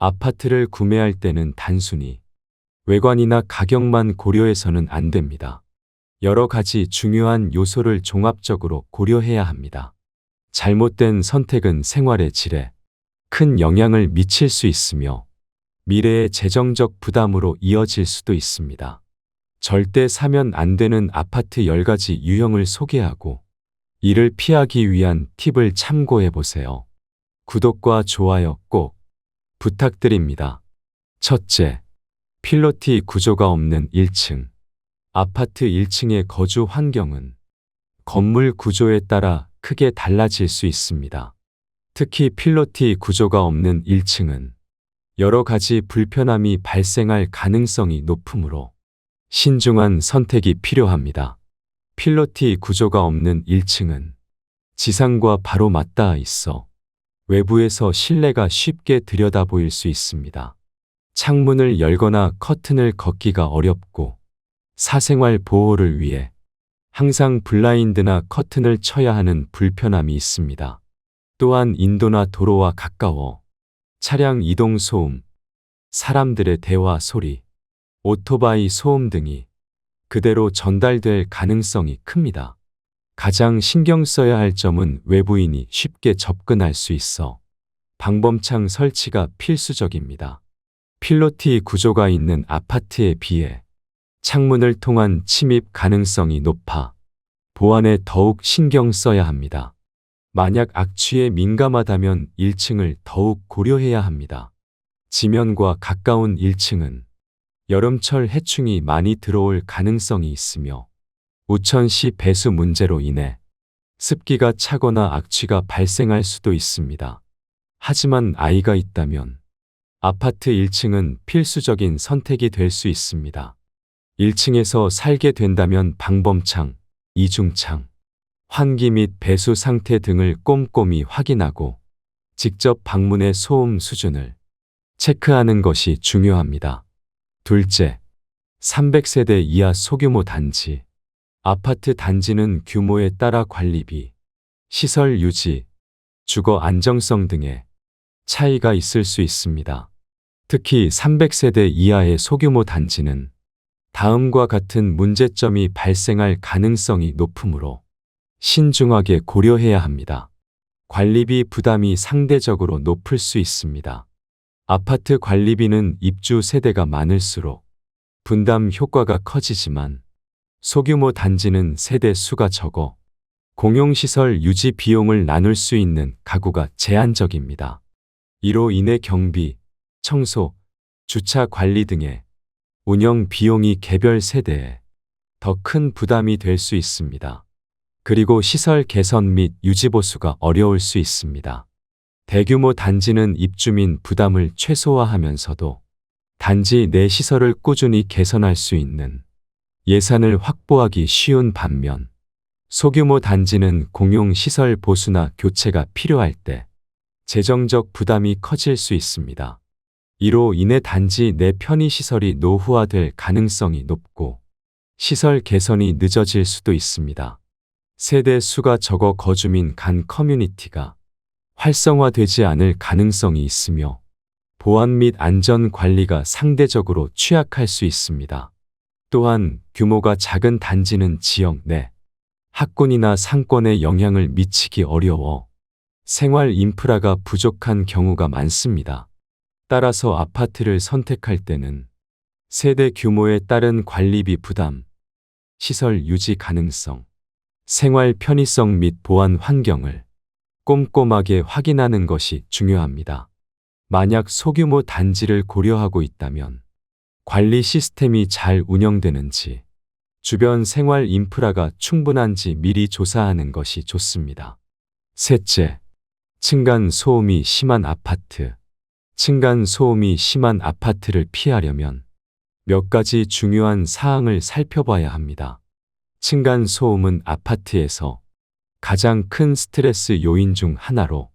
아파트를 구매할 때는 단순히 외관이나 가격만 고려해서는 안 됩니다. 여러 가지 중요한 요소를 종합적으로 고려해야 합니다. 잘못된 선택은 생활의 질에 큰 영향을 미칠 수 있으며 미래의 재정적 부담으로 이어질 수도 있습니다. 절대 사면 안 되는 아파트 10가지 유형을 소개하고 이를 피하기 위한 팁을 참고해 보세요. 구독과 좋아요 꼭 부탁드립니다. 첫째, 필로티 구조가 없는 1층. 아파트 1층의 거주 환경은 건물 구조에 따라 크게 달라질 수 있습니다. 특히 필로티 구조가 없는 1층은 여러 가지 불편함이 발생할 가능성이 높으므로 신중한 선택이 필요합니다. 필로티 구조가 없는 1층은 지상과 바로 맞닿아 있어 외부에서 실내가 쉽게 들여다보일 수 있습니다. 창문을 열거나 커튼을 걷기가 어렵고 사생활 보호를 위해 항상 블라인드나 커튼을 쳐야 하는 불편함이 있습니다. 또한 인도나 도로와 가까워 차량 이동 소음, 사람들의 대화 소리, 오토바이 소음 등이 그대로 전달될 가능성이 큽니다. 가장 신경 써야 할 점은 외부인이 쉽게 접근할 수 있어 방범창 설치가 필수적입니다. 필로티 구조가 있는 아파트에 비해 창문을 통한 침입 가능성이 높아 보안에 더욱 신경 써야 합니다. 만약 악취에 민감하다면 1층을 더욱 고려해야 합니다. 지면과 가까운 1층은 여름철 해충이 많이 들어올 가능성이 있으며 우천시 배수 문제로 인해 습기가 차거나 악취가 발생할 수도 있습니다. 하지만 아이가 있다면 아파트 1층은 필수적인 선택이 될 수 있습니다. 1층에서 살게 된다면 방범창, 이중창, 환기 및 배수 상태 등을 꼼꼼히 확인하고 직접 방문해 소음 수준을 체크하는 것이 중요합니다. 둘째, 300세대 이하 소규모 단지. 아파트 단지는 규모에 따라 관리비, 시설 유지, 주거 안정성 등의 차이가 있을 수 있습니다. 특히 300세대 이하의 소규모 단지는 다음과 같은 문제점이 발생할 가능성이 높으므로 신중하게 고려해야 합니다. 관리비 부담이 상대적으로 높을 수 있습니다. 아파트 관리비는 입주 세대가 많을수록 분담 효과가 커지지만 소규모 단지는 세대 수가 적어 공용시설 유지 비용을 나눌 수 있는 가구가 제한적입니다. 이로 인해 경비, 청소, 주차 관리 등의 운영 비용이 개별 세대에 더 큰 부담이 될 수 있습니다. 그리고 시설 개선 및 유지 보수가 어려울 수 있습니다. 대규모 단지는 입주민 부담을 최소화하면서도 단지 내 시설을 꾸준히 개선할 수 있는 예산을 확보하기 쉬운 반면 소규모 단지는 공용시설 보수나 교체가 필요할 때 재정적 부담이 커질 수 있습니다. 이로 인해 단지 내 편의시설이 노후화될 가능성이 높고 시설 개선이 늦어질 수도 있습니다. 세대 수가 적어 거주민 간 커뮤니티가 활성화되지 않을 가능성이 있으며 보안 및 안전 관리가 상대적으로 취약할 수 있습니다. 또한 규모가 작은 단지는 지역 내 학군이나 상권에 영향을 미치기 어려워 생활 인프라가 부족한 경우가 많습니다. 따라서 아파트를 선택할 때는 세대 규모에 따른 관리비 부담, 시설 유지 가능성, 생활 편의성 및 보안 환경을 꼼꼼하게 확인하는 것이 중요합니다. 만약 소규모 단지를 고려하고 있다면 관리 시스템이 잘 운영되는지, 주변 생활 인프라가 충분한지 미리 조사하는 것이 좋습니다. 셋째, 층간 소음이 심한 아파트. 층간 소음이 심한 아파트를 피하려면 몇 가지 중요한 사항을 살펴봐야 합니다. 층간 소음은 아파트에서 가장 큰 스트레스 요인 중 하나로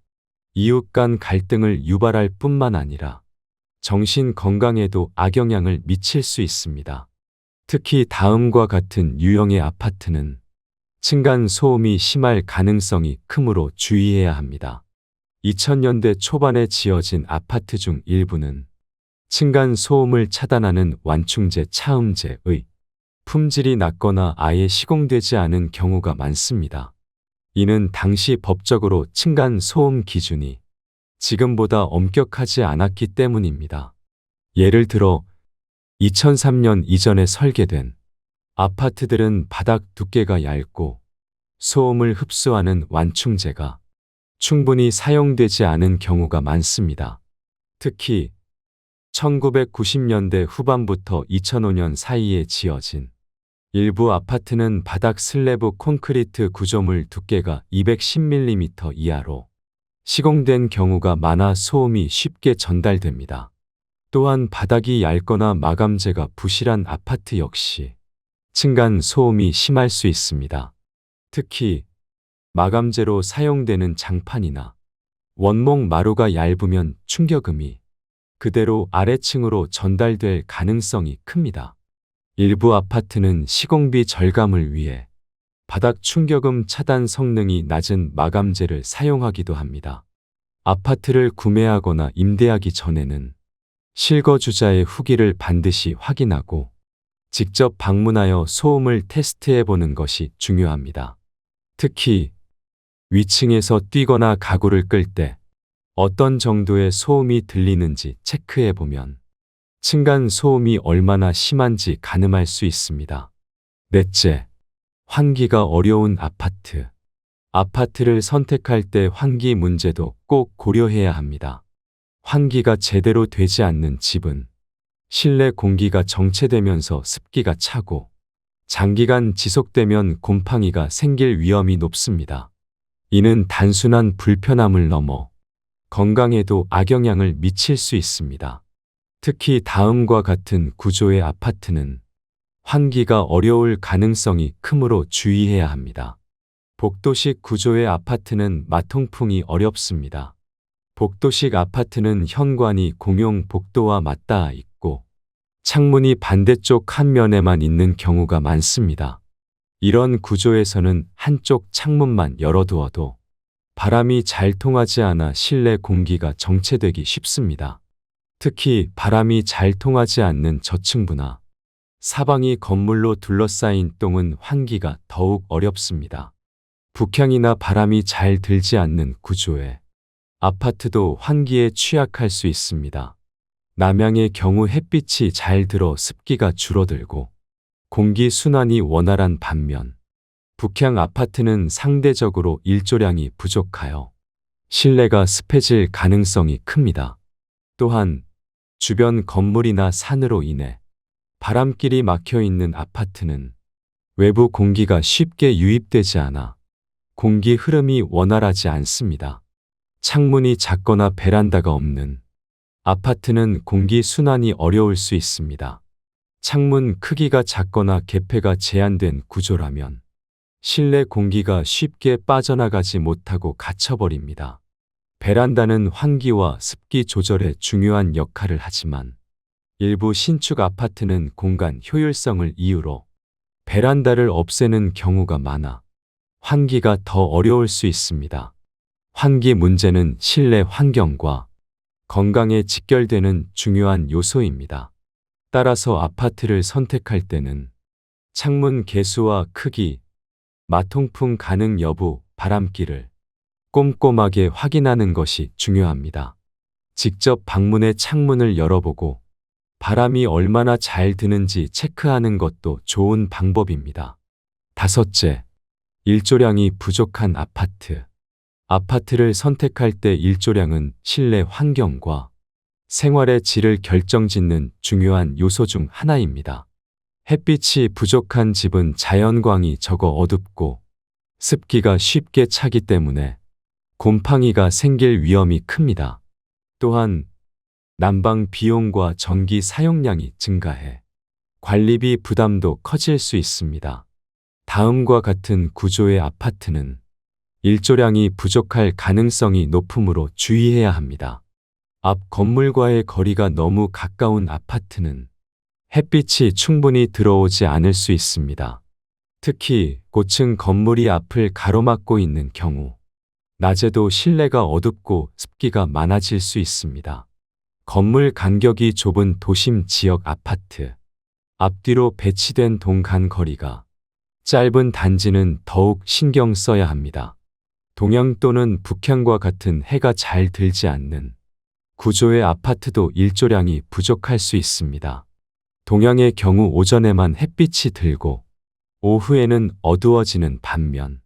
이웃 간 갈등을 유발할 뿐만 아니라 정신 건강에도 악영향을 미칠 수 있습니다. 특히 다음과 같은 유형의 아파트는 층간 소음이 심할 가능성이 크므로 주의해야 합니다. 2000년대 초반에 지어진 아파트 중 일부는 층간 소음을 차단하는 완충제 차음제의 품질이 낮거나 아예 시공되지 않은 경우가 많습니다. 이는 당시 법적으로 층간 소음 기준이 지금보다 엄격하지 않았기 때문입니다. 예를 들어 2003년 이전에 설계된 아파트들은 바닥 두께가 얇고 소음을 흡수하는 완충제가 충분히 사용되지 않은 경우가 많습니다. 특히 1990년대 후반부터 2005년 사이에 지어진 일부 아파트는 바닥 슬래브 콘크리트 구조물 두께가 210mm 이하로 시공된 경우가 많아 소음이 쉽게 전달됩니다. 또한 바닥이 얇거나 마감재가 부실한 아파트 역시 층간 소음이 심할 수 있습니다. 특히 마감재로 사용되는 장판이나 원목 마루가 얇으면 충격음이 그대로 아래층으로 전달될 가능성이 큽니다. 일부 아파트는 시공비 절감을 위해 바닥 충격음 차단 성능이 낮은 마감재를 사용하기도 합니다. 아파트를 구매하거나 임대하기 전에는 실거주자의 후기를 반드시 확인하고 직접 방문하여 소음을 테스트해 보는 것이 중요합니다. 특히 위층에서 뛰거나 가구를 끌 때 어떤 정도의 소음이 들리는지 체크해 보면 층간 소음이 얼마나 심한지 가늠할 수 있습니다. 넷째, 환기가 어려운 아파트. 아파트를 선택할 때 환기 문제도 꼭 고려해야 합니다. 환기가 제대로 되지 않는 집은 실내 공기가 정체되면서 습기가 차고 장기간 지속되면 곰팡이가 생길 위험이 높습니다. 이는 단순한 불편함을 넘어 건강에도 악영향을 미칠 수 있습니다. 특히 다음과 같은 구조의 아파트는 환기가 어려울 가능성이 크므로 주의해야 합니다. 복도식 구조의 아파트는 마통풍이 어렵습니다. 복도식 아파트는 현관이 공용 복도와 맞닿아 있고 창문이 반대쪽 한 면에만 있는 경우가 많습니다. 이런 구조에서는 한쪽 창문만 열어두어도 바람이 잘 통하지 않아 실내 공기가 정체되기 쉽습니다. 특히 바람이 잘 통하지 않는 저층부나 사방이 건물로 둘러싸인 동은 환기가 더욱 어렵습니다. 북향이나 바람이 잘 들지 않는 구조에 아파트도 환기에 취약할 수 있습니다. 남향의 경우 햇빛이 잘 들어 습기가 줄어들고 공기 순환이 원활한 반면 북향 아파트는 상대적으로 일조량이 부족하여 실내가 습해질 가능성이 큽니다. 또한 주변 건물이나 산으로 인해 바람길이 막혀 있는 아파트는 외부 공기가 쉽게 유입되지 않아 공기 흐름이 원활하지 않습니다. 창문이 작거나 베란다가 없는 아파트는 공기 순환이 어려울 수 있습니다. 창문 크기가 작거나 개폐가 제한된 구조라면 실내 공기가 쉽게 빠져나가지 못하고 갇혀버립니다. 베란다는 환기와 습기 조절에 중요한 역할을 하지만 일부 신축 아파트는 공간 효율성을 이유로 베란다를 없애는 경우가 많아 환기가 더 어려울 수 있습니다. 환기 문제는 실내 환경과 건강에 직결되는 중요한 요소입니다. 따라서 아파트를 선택할 때는 창문 개수와 크기, 마통풍 가능 여부, 바람길을 꼼꼼하게 확인하는 것이 중요합니다. 직접 방문해 창문을 열어보고 바람이 얼마나 잘 드는지 체크하는 것도 좋은 방법입니다. 다섯째, 일조량이 부족한 아파트. 아파트를 선택할 때 일조량은 실내 환경과 생활의 질을 결정짓는 중요한 요소 중 하나입니다. 햇빛이 부족한 집은 자연광이 적어 어둡고 습기가 쉽게 차기 때문에 곰팡이가 생길 위험이 큽니다. 또한 난방 비용과 전기 사용량이 증가해 관리비 부담도 커질 수 있습니다. 다음과 같은 구조의 아파트는 일조량이 부족할 가능성이 높으므로 주의해야 합니다. 앞 건물과의 거리가 너무 가까운 아파트는 햇빛이 충분히 들어오지 않을 수 있습니다. 특히 고층 건물이 앞을 가로막고 있는 경우 낮에도 실내가 어둡고 습기가 많아질 수 있습니다. 건물 간격이 좁은 도심 지역 아파트. 앞뒤로 배치된 동간 거리가 짧은 단지는 더욱 신경 써야 합니다. 동양 또는 북향과 같은 해가 잘 들지 않는 구조의 아파트도 일조량이 부족할 수 있습니다. 동양의 경우 오전에만 햇빛이 들고 오후에는 어두워지는 반면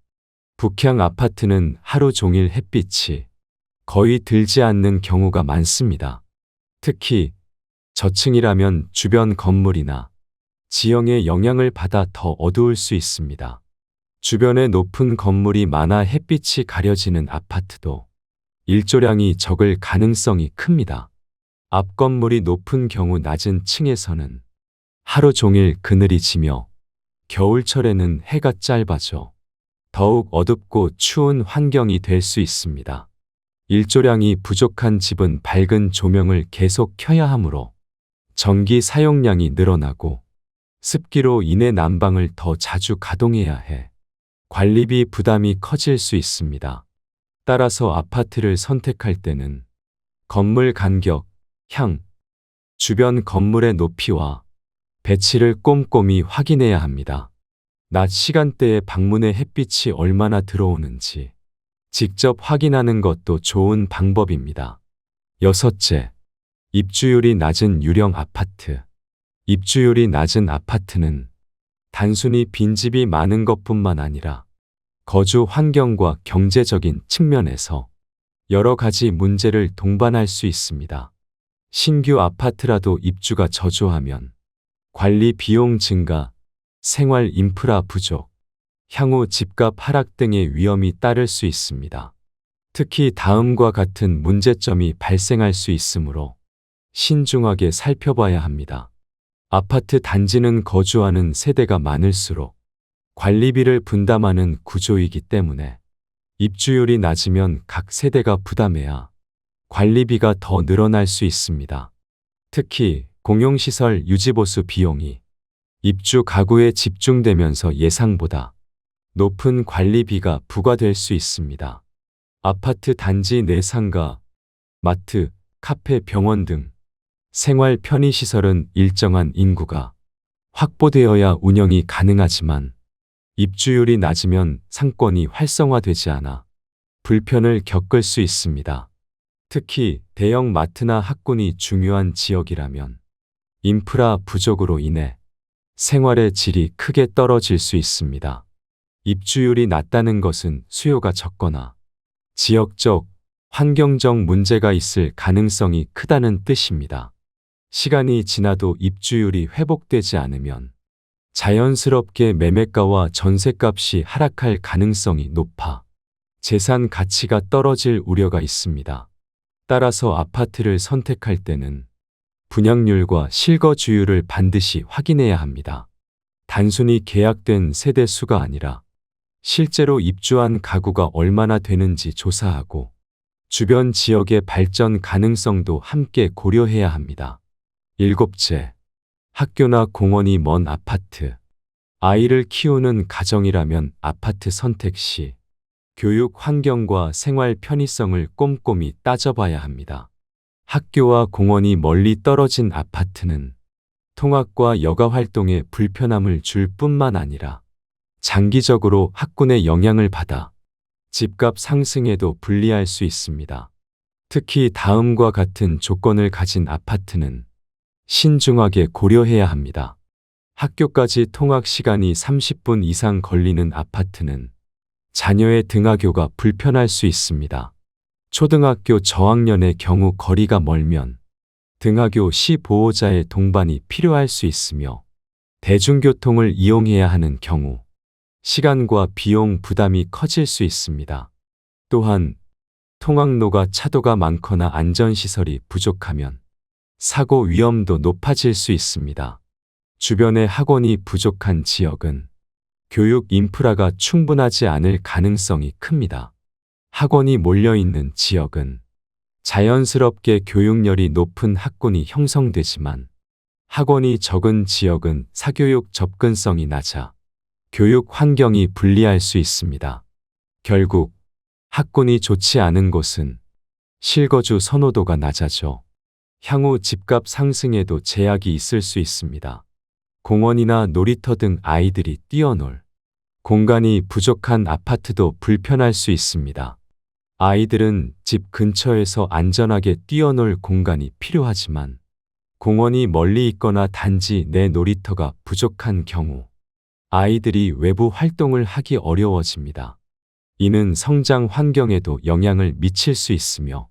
북향 아파트는 하루 종일 햇빛이 거의 들지 않는 경우가 많습니다. 특히 저층이라면 주변 건물이나 지형의 영향을 받아 더 어두울 수 있습니다. 주변에 높은 건물이 많아 햇빛이 가려지는 아파트도 일조량이 적을 가능성이 큽니다. 앞 건물이 높은 경우 낮은 층에서는 하루 종일 그늘이 지며 겨울철에는 해가 짧아져 더욱 어둡고 추운 환경이 될 수 있습니다. 일조량이 부족한 집은 밝은 조명을 계속 켜야 하므로 전기 사용량이 늘어나고 습기로 인해 난방을 더 자주 가동해야 해 관리비 부담이 커질 수 있습니다. 따라서 아파트를 선택할 때는 건물 간격, 향, 주변 건물의 높이와 배치를 꼼꼼히 확인해야 합니다. 낮 시간대에 방문에 햇빛이 얼마나 들어오는지 직접 확인하는 것도 좋은 방법입니다. 여섯째, 입주율이 낮은 유령 아파트. 입주율이 낮은 아파트는 단순히 빈집이 많은 것뿐만 아니라 거주 환경과 경제적인 측면에서 여러 가지 문제를 동반할 수 있습니다. 신규 아파트라도 입주가 저조하면 관리 비용 증가, 생활 인프라 부족, 향후 집값 하락 등의 위험이 따를 수 있습니다. 특히 다음과 같은 문제점이 발생할 수 있으므로 신중하게 살펴봐야 합니다. 아파트 단지는 거주하는 세대가 많을수록 관리비를 분담하는 구조이기 때문에 입주율이 낮으면 각 세대가 부담해야 관리비가 더 늘어날 수 있습니다. 특히 공용시설 유지보수 비용이 입주 가구에 집중되면서 예상보다 높은 관리비가 부과될 수 있습니다. 아파트 단지 내 상가, 마트, 카페, 병원 등 생활 편의시설은 일정한 인구가 확보되어야 운영이 가능하지만 입주율이 낮으면 상권이 활성화되지 않아 불편을 겪을 수 있습니다. 특히 대형 마트나 학군이 중요한 지역이라면 인프라 부족으로 인해 생활의 질이 크게 떨어질 수 있습니다. 입주율이 낮다는 것은 수요가 적거나 지역적, 환경적 문제가 있을 가능성이 크다는 뜻입니다. 시간이 지나도 입주율이 회복되지 않으면 자연스럽게 매매가와 전세값이 하락할 가능성이 높아 재산 가치가 떨어질 우려가 있습니다. 따라서 아파트를 선택할 때는 분양률과 실거주율을 반드시 확인해야 합니다. 단순히 계약된 세대 수가 아니라 실제로 입주한 가구가 얼마나 되는지 조사하고 주변 지역의 발전 가능성도 함께 고려해야 합니다. 일곱째, 학교나 공원이 먼 아파트. 아이를 키우는 가정이라면 아파트 선택 시 교육 환경과 생활 편의성을 꼼꼼히 따져봐야 합니다. 학교와 공원이 멀리 떨어진 아파트는 통학과 여가 활동에 불편함을 줄 뿐만 아니라 장기적으로 학군에 영향을 받아 집값 상승에도 불리할 수 있습니다. 특히 다음과 같은 조건을 가진 아파트는 신중하게 고려해야 합니다. 학교까지 통학 시간이 30분 이상 걸리는 아파트는 자녀의 등하교가 불편할 수 있습니다. 초등학교 저학년의 경우 거리가 멀면 등하교 시 보호자의 동반이 필요할 수 있으며 대중교통을 이용해야 하는 경우 시간과 비용 부담이 커질 수 있습니다. 또한 통학로가 차도가 많거나 안전시설이 부족하면 사고 위험도 높아질 수 있습니다. 주변에 학원이 부족한 지역은 교육 인프라가 충분하지 않을 가능성이 큽니다. 학원이 몰려있는 지역은 자연스럽게 교육열이 높은 학군이 형성되지만 학원이 적은 지역은 사교육 접근성이 낮아 교육 환경이 불리할 수 있습니다. 결국 학군이 좋지 않은 곳은 실거주 선호도가 낮아져 향후 집값 상승에도 제약이 있을 수 있습니다. 공원이나 놀이터 등 아이들이 뛰어놀 공간이 부족한 아파트도 불편할 수 있습니다. 아이들은 집 근처에서 안전하게 뛰어놀 공간이 필요하지만 공원이 멀리 있거나 단지 내 놀이터가 부족한 경우 아이들이 외부 활동을 하기 어려워집니다. 이는 성장 환경에도 영향을 미칠 수 있으며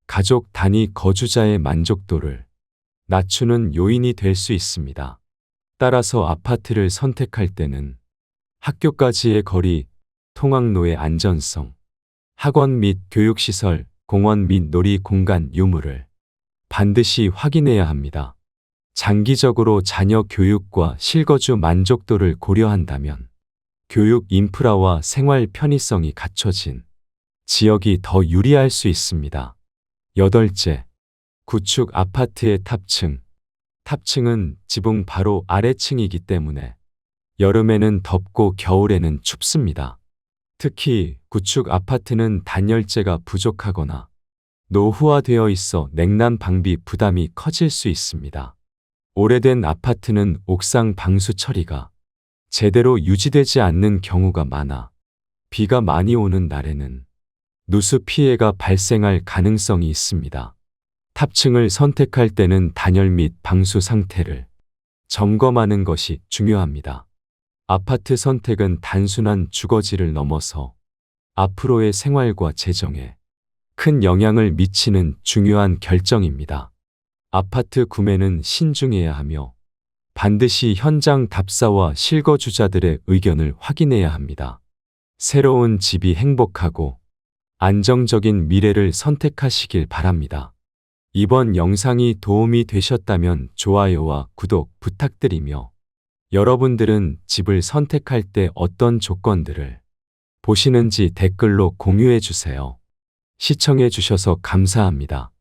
가족 단위 거주자의 만족도를 낮추는 요인이 될 수 있습니다. 따라서 아파트를 선택할 때는 학교까지의 거리, 통학로의 안전성, 학원 및 교육시설, 공원 및 놀이 공간 유무를 반드시 확인해야 합니다. 장기적으로 자녀 교육과 실거주 만족도를 고려한다면 교육 인프라와 생활 편의성이 갖춰진 지역이 더 유리할 수 있습니다. 8째, 구축 아파트의 탑층. 탑층은 지붕 바로 아래층이기 때문에 여름에는 덥고 겨울에는 춥습니다. 특히 구축 아파트는 단열재가 부족하거나 노후화되어 있어 냉난 방비 부담이 커질 수 있습니다. 오래된 아파트는 옥상 방수 처리가 제대로 유지되지 않는 경우가 많아 비가 많이 오는 날에는 누수 피해가 발생할 가능성이 있습니다. 탑층을 선택할 때는 단열 및 방수 상태를 점검하는 것이 중요합니다. 아파트 선택은 단순한 주거지를 넘어서 앞으로의 생활과 재정에 큰 영향을 미치는 중요한 결정입니다. 아파트 구매는 신중해야 하며 반드시 현장 답사와 실거주자들의 의견을 확인해야 합니다. 새로운 집이 행복하고 안정적인 미래를 선택하시길 바랍니다. 이번 영상이 도움이 되셨다면 좋아요와 구독 부탁드리며 여러분들은 집을 선택할 때 어떤 조건들을 보시는지 댓글로 공유해 주세요. 시청해 주셔서 감사합니다.